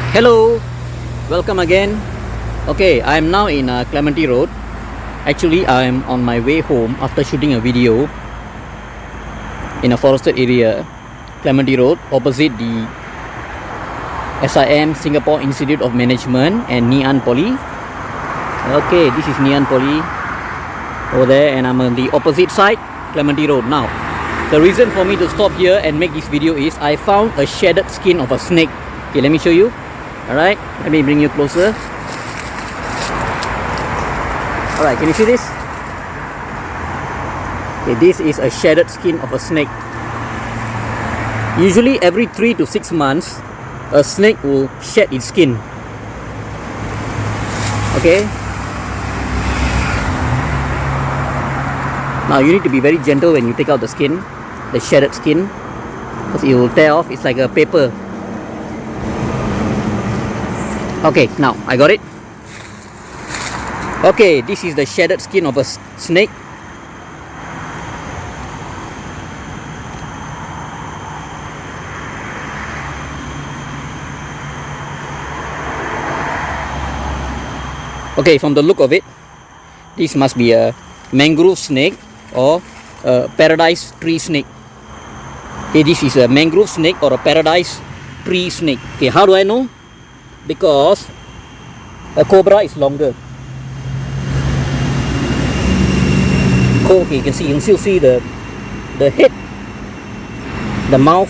Hello, welcome again. Okay, I am now in Clementi Road. Actually, I am on my way home after shooting a video in a forested area, Clementi Road, opposite the SIM Singapore Institute of Management and Ngee Ann Poly. Okay, this is Ngee Ann Poly over there, and I'm on the opposite side, Clementi Road. Now, the reason for me to stop here and make this video is I found a shedded skin of a snake. Okay, let me show you. Alright, let me bring you closer. Alright, can you see this? Okay, this is a shedded skin of a snake. Usually every 3 to 6 months, a snake will shed its skin. Okay. Now you need to be very gentle when you take out the skin, the shedded skin, because it will tear off. It's like a paper. Okay, now I got it. Okay, this is the shedded skin of a snake. Okay, from the look of it, this must be a mangrove snake or a paradise tree snake. Okay, this is a mangrove snake or a paradise tree snake. Okay, how do I know? Because a cobra is longer. Okay, you can still see the head, the mouth.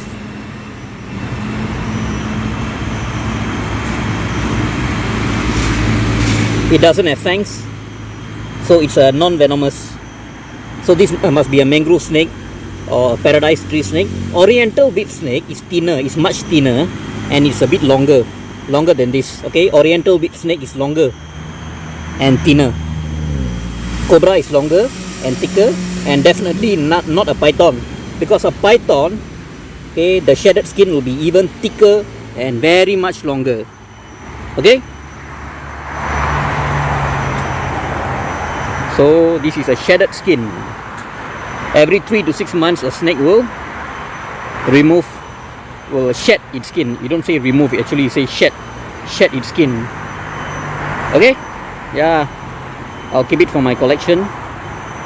It doesn't have fangs, so it's a non-venomous. So this must be a mangrove snake or paradise tree snake. Oriental whip snake is thinner, is much thinner, and it's a bit longer than this. Okay, Oriental whip snake is longer and thinner. Cobra is longer and thicker, and definitely not a python, because a python, okay, the shedded skin will be even thicker and very much longer. Okay, so this is a shedded skin. Every 3 to 6 months a snake will shed its skin. You don't say remove, actually you say shed its skin. Okay, yeah, I'll keep it for my collection.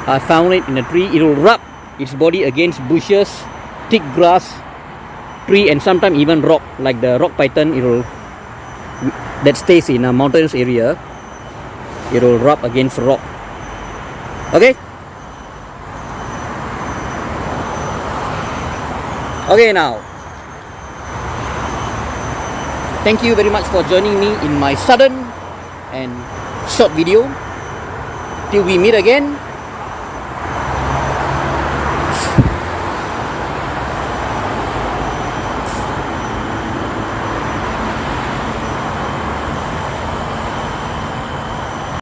I found it in a tree. It will rub its body against bushes, thick grass, tree, and sometimes even rock, like the rock python. That stays in a mountainous area. It will rub against rock. Okay. Okay, now, thank you very much for joining me in my sudden and short video. Till we meet again,